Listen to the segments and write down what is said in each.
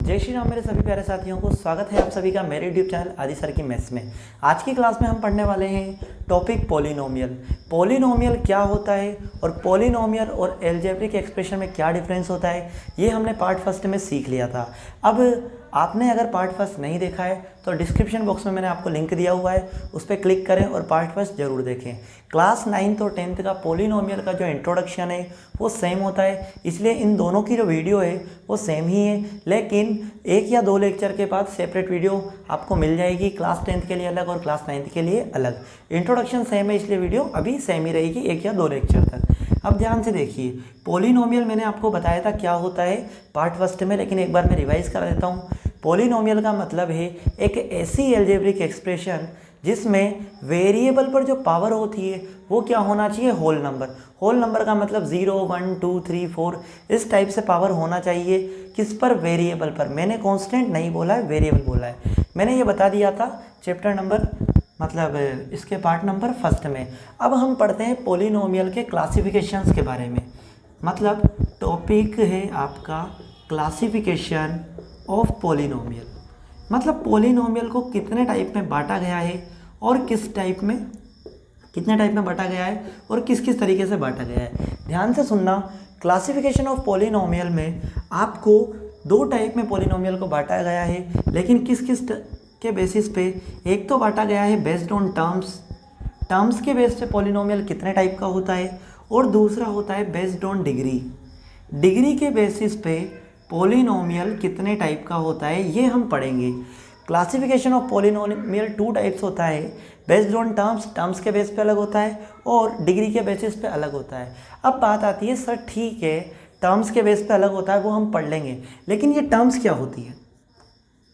जय श्री राम मेरे सभी प्यारे साथियों को स्वागत है आप सभी का मेरे यूट्यूब चैनल आदि सर की मैथ्स में। आज की क्लास में हम पढ़ने वाले हैं टॉपिक पॉलिनोमियल। पॉलिनोमियल क्या होता है और पॉलिनोमियल और अलजेब्रिक एक्सप्रेशन में क्या डिफरेंस होता है, ये हमने पार्ट फर्स्ट में सीख लिया था। अब आपने अगर पार्ट फर्स्ट नहीं देखा है तो डिस्क्रिप्शन बॉक्स में मैंने आपको लिंक दिया हुआ है, उस पर क्लिक करें और पार्ट फर्स्ट जरूर देखें। क्लास 9th और 10th का पॉलिनोमियल का जो इंट्रोडक्शन है वो सेम होता है, इसलिए इन दोनों की जो वीडियो है वो सेम ही है, लेकिन एक या दो लेक्चर के बाद सेपरेट वीडियो आपको मिल जाएगी। क्लास 10th के लिए अलग और क्लास 9th के लिए अलग। इंट्रोडक्शन सेम है इसलिए वीडियो अभी सेम ही रहेगी एक या दो लेक्चर तक। अब ध्यान से देखिए, पॉलिनोमियल मैंने आपको बताया था क्या होता है पार्ट फर्स्ट में, लेकिन एक बार मैं रिवाइज करा देता हूँ। पॉलिनोमियल का मतलब है एक ऐसी अलजेब्रिक एक्सप्रेशन जिसमें वेरिएबल पर जो पावर होती है वो क्या होना चाहिए, होल नंबर। होल नंबर का मतलब 0, 1, 2, 3, 4 इस टाइप से पावर होना चाहिए। किस पर, वेरिएबल पर। मैंने कांस्टेंट नहीं बोला है, वेरिएबल बोला है। मैंने ये बता दिया था चैप्टर नंबर मतलब इसके पार्ट नंबर फर्स्ट में। अब हम पढ़ते हैं पॉलिनोमियल के क्लासिफिकेशंस के बारे में। मतलब टॉपिक है आपका क्लासिफिकेशन ऑफ पॉलिनोमियल। मतलब पॉलिनोमियल को कितने टाइप में बांटा गया है और किस टाइप में, कितने टाइप में बांटा गया है और किस किस तरीके से बांटा गया है। ध्यान से सुनना, क्लासिफिकेशन ऑफ पॉलिनोमियल में आपको दो टाइप में पॉलिनोमियल को बांटा गया है, लेकिन किस किस के बेसिस पे। एक तो बांटा गया है बेस्ड ऑन टर्म्स, टर्म्स के बेस पे पॉलिनोमियल कितने टाइप का होता है, और दूसरा होता है बेस्ड ऑन डिग्री, डिग्री के बेसिस पे पॉलिनोमियल कितने टाइप का होता है, ये हम पढ़ेंगे। Classification of polynomial two types होता है, बेस्ड ऑन टर्म्स, टर्म्स के बेस पे अलग होता है और डिग्री के बेसिस पे अलग होता है। अब बात आती है सर ठीक है टर्म्स के बेस पे अलग होता है वो हम पढ़ लेंगे, लेकिन ये टर्म्स क्या होती है।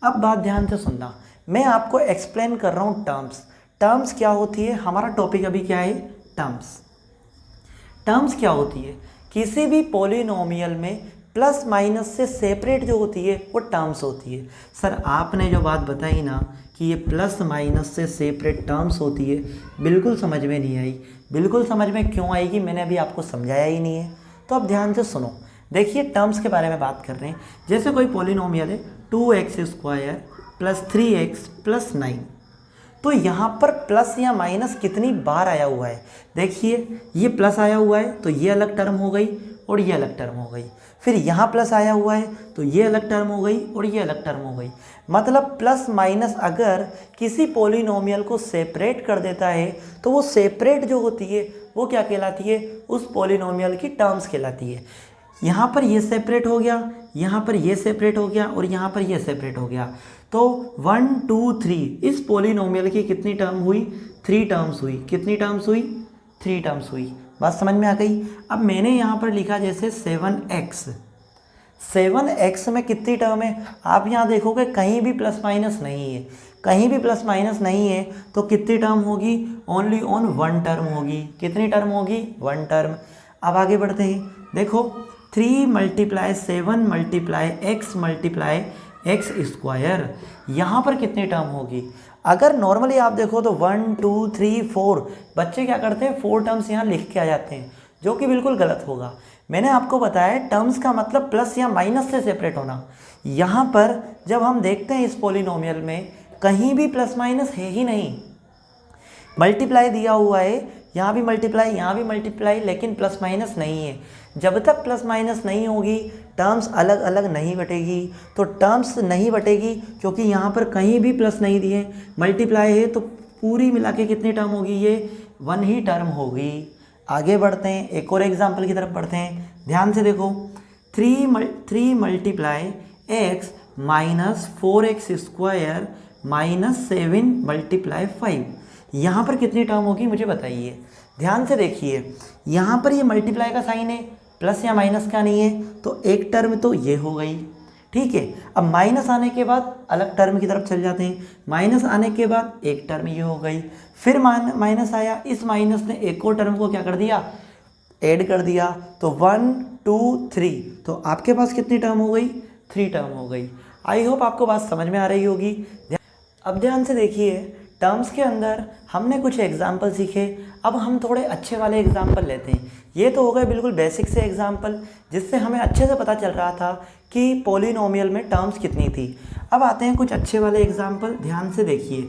अब बात ध्यान से सुनना, मैं आपको एक्सप्लेन कर रहा हूँ टर्म्स। टर्म्स क्या होती है, हमारा टॉपिक अभी क्या है, टर्म्स। टर्म्स क्या होती है, किसी भी पॉलिनोमियल में प्लस माइनस से सेपरेट जो होती है वो टर्म्स होती है। सर आपने जो बात बताई ना कि ये प्लस माइनस से सेपरेट टर्म्स होती है, बिल्कुल समझ में नहीं आई। बिल्कुल समझ में क्यों आएगी, मैंने अभी आपको समझाया ही नहीं है। तो अब ध्यान से सुनो, देखिए टर्म्स के बारे में बात कर रहे हैं। जैसे कोई पॉलिनोमियल है 2x² + 3x + 9, तो यहाँ पर प्लस या माइनस कितनी बार आया हुआ है। देखिए ये प्लस आया हुआ है तो ये अलग टर्म हो गई और ये अलग टर्म हो गई। फिर यहाँ प्लस आया हुआ है तो ये अलग टर्म हो गई और ये अलग टर्म हो गई। मतलब प्लस माइनस अगर किसी पॉलिनोमियल को सेपरेट कर देता है तो वो सेपरेट जो होती है वो क्या कहलाती है, उस पॉलिनोमियल की टर्म्स कहलाती है। यहाँ पर ये सेपरेट हो गया, यहाँ पर ये सेपरेट हो गया और यहाँ पर ये सेपरेट हो गया। तो 1, 2, 3 इस पॉलिनोमियल की कितनी टर्म हुई, 3 टर्म्स हुई। कितनी टर्म्स हुई, 3 टर्म्स हुई। बात समझ में आ गई। अब मैंने यहाँ पर लिखा जैसे 7x, 7x में कितनी टर्म है, आप यहाँ देखोगे कहीं भी प्लस माइनस नहीं है। कहीं भी प्लस माइनस नहीं है तो कितनी टर्म होगी, ओनली ऑन 1 टर्म होगी। कितनी टर्म होगी, 1 टर्म। अब आगे बढ़ते हैं, देखो 3 × 7 × x × x², यहाँ पर कितनी टर्म होगी। अगर नॉर्मली आप देखो तो 1, 2, 3, 4 बच्चे क्या करते हैं, 4 टर्म्स यहाँ लिख के आ जाते हैं, जो कि बिल्कुल गलत होगा। मैंने आपको बताया टर्म्स का मतलब प्लस या माइनस से सेपरेट होना। यहाँ पर जब हम देखते हैं इस पॉलिनोमियल में कहीं भी प्लस माइनस है ही नहीं। मल्टीप्लाई दिया हुआ है, यहाँ भी मल्टीप्लाई, यहाँ भी मल्टीप्लाई, लेकिन प्लस माइनस नहीं है। जब तक प्लस माइनस नहीं होगी टर्म्स अलग अलग नहीं बटेगी। तो टर्म्स नहीं बटेगी क्योंकि यहाँ पर कहीं भी प्लस नहीं दिए, मल्टीप्लाई है तो पूरी मिला के कितनी टर्म होगी, ये 1 ही टर्म होगी। आगे बढ़ते हैं, एक और एग्जाम्पल की तरफ बढ़ते हैं। ध्यान से देखो 3 × x - 4x² - 7 × 5, यहाँ पर कितनी टर्म होगी मुझे बताइए। ध्यान से देखिए, यहाँ पर ये मल्टीप्लाई का साइन है, प्लस या माइनस का नहीं है, तो एक टर्म तो ये हो गई। ठीक है, अब माइनस आने के बाद अलग टर्म की तरफ चल जाते हैं। माइनस आने के बाद एक टर्म ये हो गई, फिर माइनस आया, इस माइनस ने एक और टर्म को क्या कर दिया, ऐड कर दिया। तो 1, 2, 3, तो आपके पास कितनी टर्म हो गई, 3 टर्म हो गई। आई होप आपको बात समझ में आ रही होगी। अब ध्यान से देखिए, टर्म्स के अंदर हमने कुछ एग्जाम्पल सीखे, अब हम थोड़े अच्छे वाले एग्जाम्पल लेते हैं। ये तो हो गए बिल्कुल बेसिक से एग्जाम्पल जिससे हमें अच्छे से पता चल रहा था कि पॉलिनोमियल में टर्म्स कितनी थी। अब आते हैं कुछ अच्छे वाले एग्जाम्पल, ध्यान से देखिए,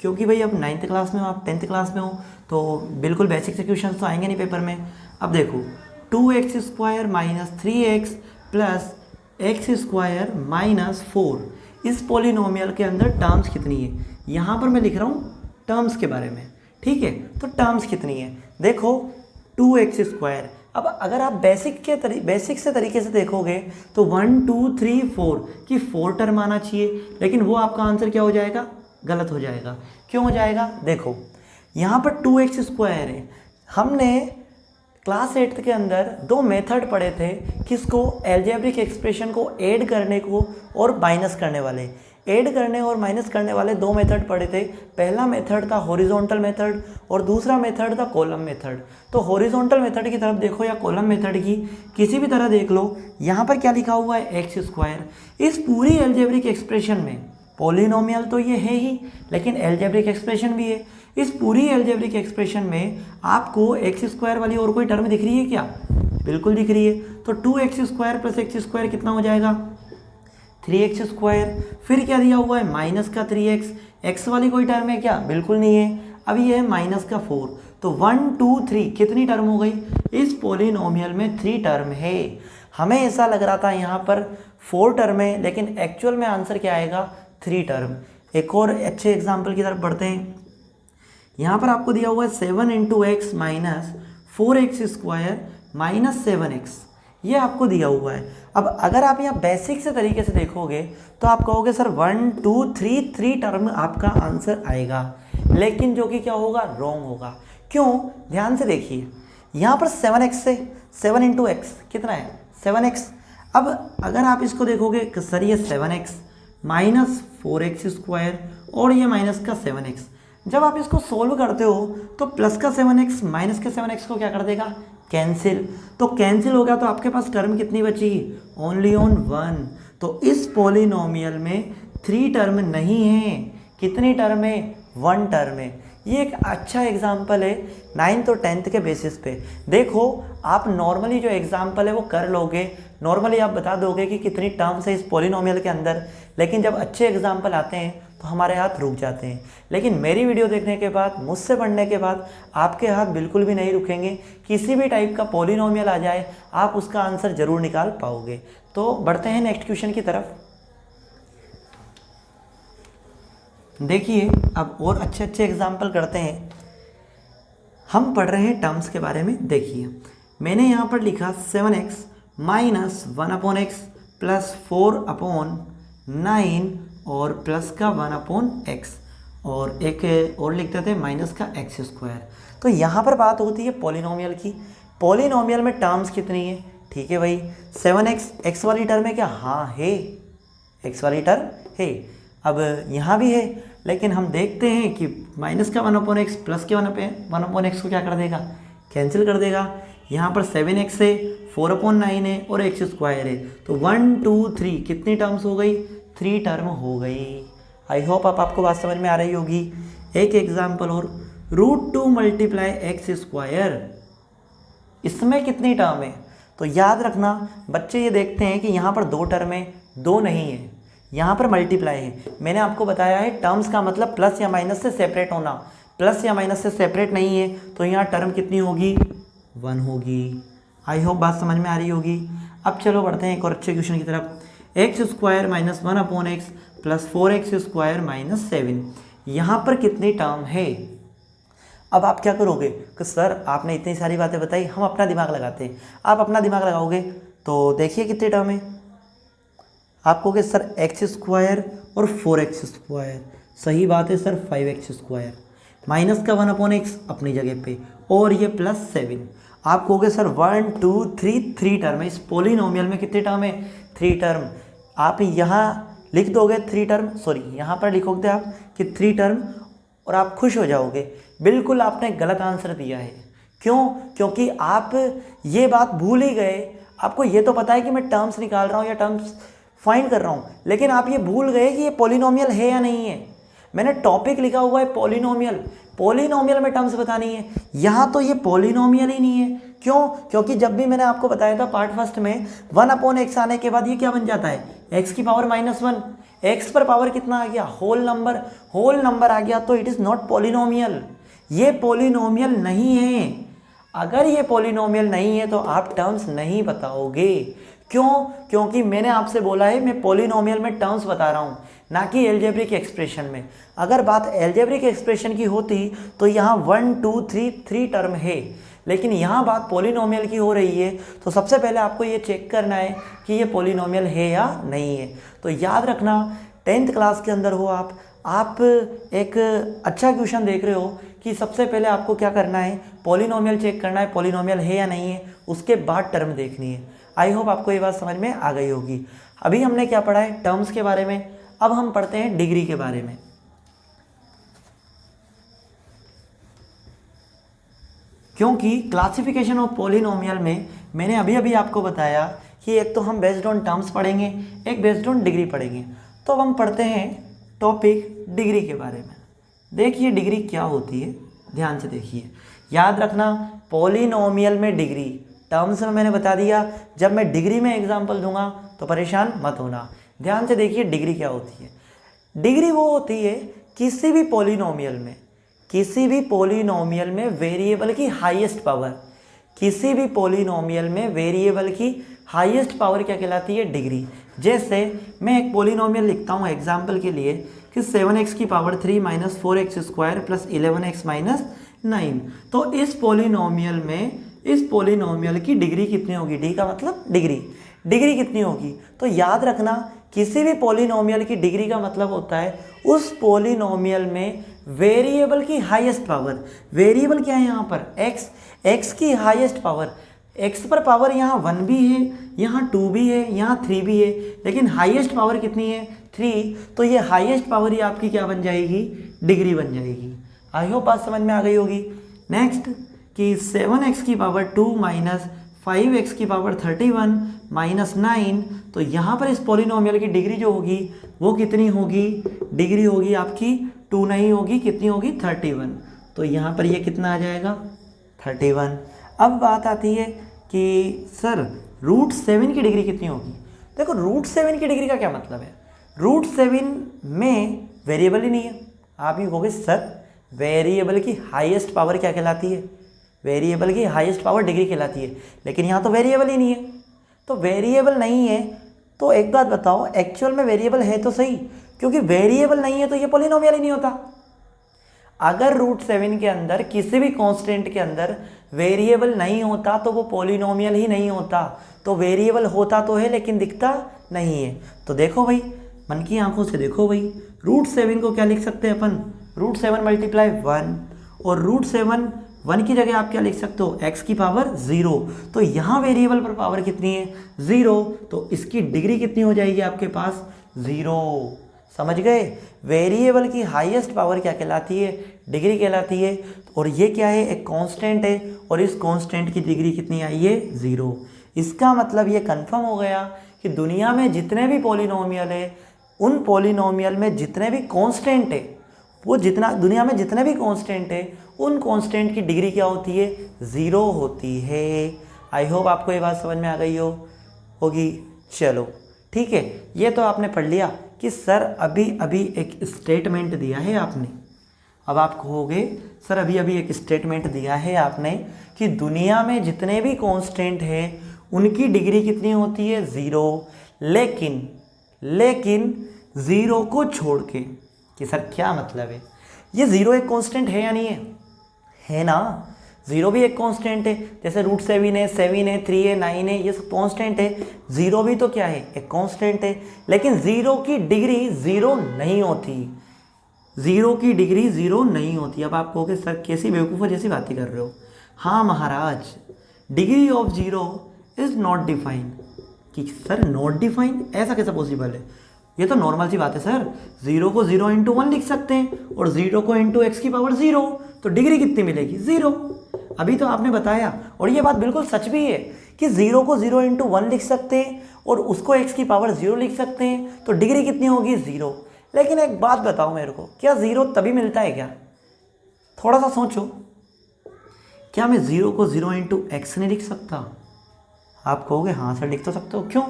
क्योंकि भाई अब 9th क्लास में हो, आप 10th क्लास में हो, तो बिल्कुल बेसिक से क्वेश्चन तो आएंगे नहीं पेपर में। अब देखो 2x² minus 3x plus x² minus 4, इस पॉलिनोमियल के अंदर टर्म्स कितनी है। यहाँ पर मैं लिख रहा हूँ टर्म्स के बारे में, ठीक है। तो टर्म्स कितनी है, देखो 2x²। अब अगर आप बेसिक से तरीके से देखोगे तो 1 2 3 4 की 4 टर्म आना चाहिए, लेकिन वो आपका आंसर क्या हो जाएगा, गलत हो जाएगा। क्यों हो जाएगा, देखो यहाँ पर 2x² है। हमने क्लास 8th के अंदर 2 मेथड पढ़े थे, किसको, अलजेब्रिक एक्सप्रेशन को ऐड करने को और माइनस करने वाले। ऐड करने और माइनस करने वाले 2 मेथड पढ़े थे। पहला मेथड था हॉरिजॉन्टल मेथड और दूसरा मेथड था कॉलम मेथड। तो हॉरिजॉन्टल मेथड की तरफ देखो या कॉलम मेथड की किसी भी तरह देख लो, यहाँ पर क्या लिखा हुआ है, x²। इस पूरी अलजेब्रिक एक्सप्रेशन में पॉलिनोमियल तो ये है ही, लेकिन अलजेब्रिक एक्सप्रेशन भी है। इस पूरी अलजेब्रिक एक्सप्रेशन में आपको x² वाली और कोई टर्म दिख रही है क्या, बिल्कुल दिख रही है। तो 2x² प्लस x² कितना हो जाएगा, 3x²। फिर क्या दिया हुआ है, माइनस का 3x, x वाली कोई टर्म है क्या, बिल्कुल नहीं है। अब ये है माइनस का 4, तो 1 2 3 कितनी टर्म हो गई, इस पॉलिनोमियल में 3 टर्म है। हमें ऐसा लग रहा था यहाँ पर 4 टर्म है, लेकिन एक्चुअल में आंसर क्या आएगा, 3 टर्म। एक और अच्छे एग्जाम्पल की तरफ बढ़ते हैं। यहाँ पर आपको दिया हुआ है 7 × x minus 4x² minus 7x, ये आपको दिया हुआ है। अब अगर आप यहाँ बेसिक से तरीके से देखोगे तो आप कहोगे सर 1 2 3 टर्म आपका आंसर आएगा, लेकिन जो कि क्या होगा, रॉन्ग होगा। क्यों, ध्यान से देखिए, यहाँ पर 7x से 7 × x कितना है, 7x। अब अगर आप इसको देखोगे कि सर ये 7x माइनस 4x² और ये माइनस का 7x, जब आप इसको सोल्व करते हो तो प्लस का 7x माइनस के 7x को क्या कर देगा, कैंसिल। तो कैंसिल हो गया, तो आपके पास टर्म कितनी बची, ओनली ऑन 1। तो इस पॉलिनोमियल में 3 टर्म नहीं है, कितनी टर्म है, 1 टर्म है। ये एक अच्छा एग्जाम्पल है 9th और 10th के बेसिस पे। देखो आप नॉर्मली जो एग्जाम्पल है वो कर लोगे, नॉर्मली आप बता दोगे कि कितनी टर्म्स है इस पॉलिनोमियल के अंदर, लेकिन जब अच्छे एग्जाम्पल आते हैं तो हमारे हाथ रुक जाते हैं। लेकिन मेरी वीडियो देखने के बाद, मुझसे पढ़ने के बाद आपके हाथ बिल्कुल भी नहीं रुकेंगे। किसी भी टाइप का पॉलिनोमियल आ जाए आप उसका आंसर ज़रूर निकाल पाओगे। तो बढ़ते हैं नेक्स्ट क्वेश्चन की तरफ। देखिए अब और अच्छे अच्छे एग्जाम्पल करते हैं। हम पढ़ रहे हैं टर्म्स के बारे में। देखिए मैंने यहाँ पर लिखा 7x माइनस 1/x प्लस 4/9 और प्लस का 1/x, और एक और लिखते थे माइनस का x²। तो यहाँ पर बात होती है पॉलिनोमियल की। पॉलिनोमियल में टर्म्स कितनी है, ठीक है भाई, 7x, x वाली टर्म है क्या, हाँ है, x वाली टर्म है। अब यहाँ भी है, लेकिन हम देखते हैं कि माइनस का 1/x प्लस के 1/x को क्या कर देगा, कैंसिल कर देगा। यहाँ पर 7x है, 4/9 है और x² है। तो 1 2 3 कितनी टर्म्स हो गई, 3 टर्म हो गई। आई होप आपको बात समझ में आ रही होगी। एक एग्जाम्पल और, √2 × x², इसमें कितनी टर्म है। तो याद रखना बच्चे, ये देखते हैं कि यहाँ पर 2 टर्म है, 2 नहीं है, यहाँ पर मल्टीप्लाई है। मैंने आपको बताया है टर्म्स का मतलब प्लस या माइनस से सेपरेट होना, प्लस या माइनस से सेपरेट नहीं है, तो यहाँ टर्म कितनी होगी, 1 होगी। आई होप बात समझ में आ रही होगी। अब चलो बढ़ते हैं एक और अच्छे क्वेश्चन की तरफ। x² minus 1/x plus 4x² minus 7, यहाँ पर कितनी टर्म है। अब आप क्या करोगे कि सर आपने इतनी सारी बातें बताई, हम अपना दिमाग लगाते हैं। आप अपना दिमाग लगाओगे तो देखिए कितनी टर्म है। आप कहोगे सर x² और 4x², सही बात है सर 5x², माइनस का 1/x अपनी जगह पे, और ये प्लस 7। आप कहोगे सर 1 2 3 टर्म है। इस पॉलिनोमियल में कितने टर्म है, 3 टर्म। आप यहाँ लिख दोगे 3 टर्म, सॉरी यहाँ पर लिखोगे आप कि 3 टर्म, और आप खुश हो जाओगे। बिल्कुल आपने गलत आंसर दिया है। क्यों, क्योंकि आप ये बात भूल ही गए। आपको ये तो पता है कि मैं टर्म्स निकाल रहा हूँ या टर्म्स फाइंड कर रहा हूँ, लेकिन आप ये भूल गए कि ये पॉलिनोमियल है या नहीं है। मैंने टॉपिक लिखा हुआ है पॉलिनोमियल, पॉलिनोमियल में टर्म्स बतानी है। यहाँ तो ये पॉलिनोमियल ही नहीं है। क्यों? क्योंकि जब भी मैंने आपको बताया था पार्ट फर्स्ट में 1/x आने के बाद ये क्या बन जाता है, x की पावर -1, x पर पावर कितना आ गया, होल नंबर आ गया, तो इट इज़ नॉट पॉलिनोमियल, ये पॉलिनोमियल नहीं है। अगर ये पॉलिनोमियल नहीं है तो आप टर्म्स नहीं बताओगे। क्यों? क्योंकि मैंने आपसे बोला है मैं पॉलिनोमियल में टर्म्स बता रहा हूँ, ना कि एल्जेब्रिक एक्सप्रेशन में। अगर बात एल्जेब्रिक एक्सप्रेशन की होती तो यहाँ 1 2 3 टर्म है, लेकिन यहाँ बात पॉलिनोमियल की हो रही है, तो सबसे पहले आपको ये चेक करना है कि ये पॉलिनोमियल है या नहीं है। तो याद रखना 10th क्लास के अंदर हो आप एक अच्छा क्वेश्चन देख रहे हो कि सबसे पहले आपको क्या करना है, पॉलिनोमियल चेक करना है, पॉलिनोमियल है या नहीं है, उसके बाद टर्म देखनी है। आई होप आपको ये बात समझ में आ गई होगी। अभी हमने क्या पढ़ा है, टर्म्स के बारे में। अब हम पढ़ते हैं डिग्री के बारे में। क्योंकि क्लासिफिकेशन ऑफ पॉलिनोमियल में मैंने अभी अभी आपको बताया कि एक तो हम बेस्ड ऑन टर्म्स पढ़ेंगे, एक बेस्ड ऑन डिग्री पढ़ेंगे। तो अब हम पढ़ते हैं टॉपिक डिग्री के बारे में। देखिए डिग्री क्या होती है, ध्यान से देखिए। याद रखना पॉलिनोमियल में डिग्री, टर्म्स में मैंने बता दिया, जब मैं डिग्री में एग्जाम्पल दूंगा तो परेशान मत होना। ध्यान से देखिए डिग्री क्या होती है। डिग्री वो होती है किसी भी पॉलिनोमियल में वेरिएबल की हाईएस्ट पावर, किसी भी पॉलिनोमियल में वेरिएबल की हाईएस्ट पावर क्या कहलाती है, डिग्री। जैसे मैं एक पॉलिनोमियल लिखता हूँ एग्जाम्पल के लिए कि 7x की पावर 3 - 4x² + 11x - 9। तो इस पॉलिनोमियल की डिग्री कितनी होगी, डी का मतलब डिग्री कितनी होगी। तो याद रखना किसी भी पॉलिनोमियल की डिग्री का मतलब होता है उस पॉलिनोमियल में वेरिएबल की हाईएस्ट पावर। वेरिएबल क्या है यहाँ पर, x की हाईएस्ट पावर। x पर पावर यहाँ 1 भी है, यहाँ 2 भी है, यहाँ 3 भी है, लेकिन हाईएस्ट पावर कितनी है, 3। तो ये हाईएस्ट पावर ही आपकी क्या बन जाएगी, डिग्री बन जाएगी। आई होप बात समझ में आ गई होगी। नेक्स्ट कि 7x की पावर 2 - 5x की पावर 31 - 9। तो यहाँ पर इस पॉलिनोमियल की डिग्री जो होगी वो कितनी होगी, डिग्री होगी आपकी 2 नहीं होगी, कितनी होगी, 31। तो यहाँ पर ये कितना आ जाएगा, 31। अब बात आती है कि सर √7 की डिग्री कितनी होगी। देखो √7 की डिग्री का क्या मतलब है, √7 में वेरिएबल ही नहीं है। आप ये कहोगे सर वेरिएबल की हाईएस्ट पावर क्या कहलाती है, वेरिएबल की हाईएस्ट पावर डिग्री कहलाती है, लेकिन यहाँ तो वेरिएबल ही नहीं है। तो वेरिएबल नहीं है तो एक बात बताओ, एक्चुअल में वेरिएबल है तो सही, क्योंकि वेरिएबल नहीं है तो ये पॉलिनोमियल ही नहीं होता। अगर √7 के अंदर किसी भी कांस्टेंट के अंदर वेरिएबल नहीं होता तो वो पॉलिनोमियल ही नहीं होता। तो वेरिएबल होता तो है लेकिन दिखता नहीं है। तो देखो भाई, मन की आंखों से देखो भाई, √7 को क्या लिख सकते हैं अपन, √7 × 1, और √7 1 की जगह आप क्या लिख सकते हो, x की पावर 0। तो यहाँ वेरिएबल पर पावर कितनी है, 0। तो इसकी डिग्री कितनी हो जाएगी आपके पास, 0। समझ गए, वेरिएबल की हाईएस्ट पावर क्या कहलाती है, डिग्री कहलाती है। और ये क्या है, एक कांस्टेंट है, और इस कांस्टेंट की डिग्री कितनी आई है, 0। इसका मतलब ये कंफर्म हो गया कि दुनिया में जितने भी पॉलिनोमियल है, उन पॉलिनोमियल में जितने भी कांस्टेंट है, वो जितना दुनिया में जितने भी कांस्टेंट है, उन कांस्टेंट की डिग्री क्या होती है, 0 होती है। आई होप आपको ये बात समझ में आ गई होगी। चलो ठीक है, ये तो आपने पढ़ लिया कि सर अभी अभी एक स्टेटमेंट दिया है आपने। अब आप कहोगे सर अभी अभी एक स्टेटमेंट दिया है आपने कि दुनिया में जितने भी कांस्टेंट हैं उनकी डिग्री कितनी होती है, 0। लेकिन 0 को छोड़ के, कि सर क्या मतलब है, ये 0 एक कांस्टेंट है या नहीं है, है ना। 0 भी एक कांस्टेंट है, जैसे √7 है, 7 है, 3 है, 9 है, ये सब कांस्टेंट है। 0 भी तो क्या है, एक कांस्टेंट है। लेकिन 0 की डिग्री 0 नहीं होती, 0 की डिग्री 0 नहीं होती। अब आप कहोगे सर कैसी बेवकूफ़ों जैसी बातें कर रहे हो। हाँ महाराज, degree of 0 is not defined. कि सर नॉट डिफाइंड, ऐसा कैसा पॉसिबल है, ये तो नॉर्मल सी बात है सर। 0 को 0 × 1 लिख सकते हैं और 0 को × x की पावर 0, तो डिग्री कितनी मिलेगी, 0। अभी तो आपने बताया, और ये बात बिल्कुल सच भी है कि 0 को 0 × 1 लिख सकते हैं और उसको x की पावर 0 लिख सकते हैं, तो डिग्री कितनी होगी, 0। लेकिन एक बात बताओ मेरे को, क्या ज़ीरो तभी मिलता है क्या? थोड़ा सा सोचो, क्या मैं ज़ीरो को 0 इंटू एक्स नहीं लिख सकता? आप कहोगे हाँ सर लिख तो सकते हो। क्यों?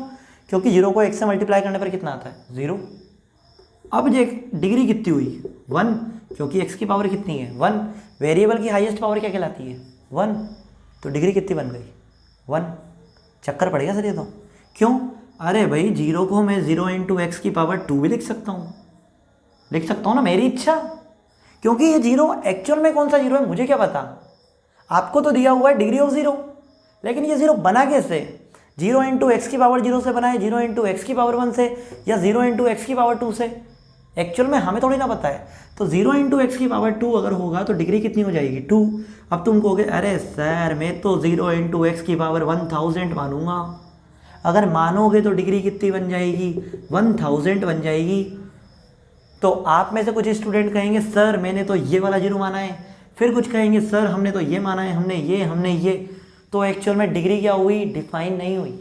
क्योंकि 0 को x से मल्टीप्लाई करने पर कितना आता है? 0। अब देख डिग्री कितनी हुई? 1, क्योंकि x की पावर कितनी है? 1। वेरिएबल की हाईएस्ट पावर क्या कहलाती है? 1। तो डिग्री कितनी बन गई? 1। चक्कर पड़ेगा सर ये तो। क्यों? अरे भाई 0 को मैं 0 इंटू एक्स की पावर 2 भी लिख सकता हूँ, लिख सकता हूँ ना, मेरी इच्छा। क्योंकि ये 0 एक्चुअल में कौन सा 0 है मुझे क्या पता? आपको तो दिया हुआ है डिग्री ऑफ 0, लेकिन ये 0 बना कैसे? 0 इंटू एक्स की पावर 0 से बना है, 0 इंटू एक्स की पावर 1 से, या 0 इंटू एक्स की पावर 2 से? एक्चुअल में हमें थोड़ी ना पता है। तो 0 इंटू एक्स की पावर 2 अगर होगा तो डिग्री कितनी हो जाएगी? 2। अब तुम कहोगे अरे सर मैं तो 0 इंटू एक्स की पावर 1000 मानूंगा। अगर मानोगे तो डिग्री कितनी बन जाएगी? 1000 बन जाएगी। तो आप में से कुछ स्टूडेंट कहेंगे सर मैंने तो ये वाला 0 माना है, फिर कुछ कहेंगे सर हमने तो ये माना है, हमने ये। तो एक्चुअल में डिग्री क्या हुई? डिफाइन नहीं हुई।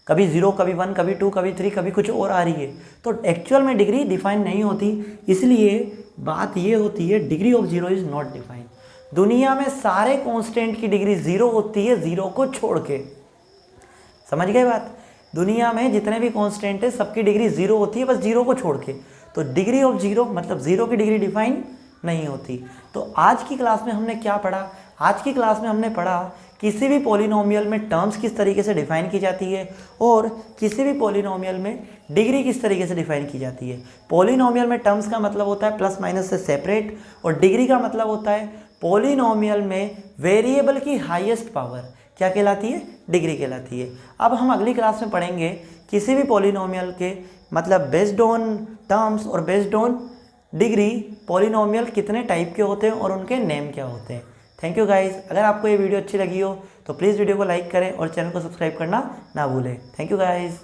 कभी 0, कभी 1, कभी 2, कभी 3, कभी कुछ और आ रही है। तो एक्चुअल में डिग्री डिफाइन नहीं होती। इसलिए बात ये होती है degree of 0 is not define. दुनिया में सारे कांस्टेंट की डिग्री 0 होती है, 0 को छोड़ के। समझ गए बात? दुनिया में जितने भी कांस्टेंट है सबकी डिग्री 0 होती है, बस 0 को छोड़ के। तो डिग्री ऑफ 0 मतलब 0 की डिग्री डिफाइन नहीं होती। तो आज की क्लास में हमने क्या पढ़ा? आज की क्लास में हमने पढ़ा किसी भी पॉलिनोमियल में टर्म्स किस तरीके से डिफाइन की जाती है और किसी भी पॉलिनोमियल में डिग्री किस तरीके से डिफाइन की जाती है। पॉलिनोमियल में टर्म्स का मतलब होता है प्लस माइनस से सेपरेट, और डिग्री का मतलब होता है पॉलिनोमियल में वेरिएबल की हाईएस्ट पावर क्या कहलाती है? डिग्री कहलाती है। अब हम अगली क्लास में पढ़ेंगे किसी भी पॉलिनोमियल के मतलब बेस्ड ऑन टर्म्स और बेस्ड ऑन डिग्री पॉलिनोमियल कितने टाइप के होते हैं और उनके नेम क्या होते हैं। Thank you guys. अगर आपको ये वीडियो अच्छी लगी हो तो प्लीज़ वीडियो को लाइक करें और चैनल को सब्सक्राइब करना ना भूलें। Thank you guys.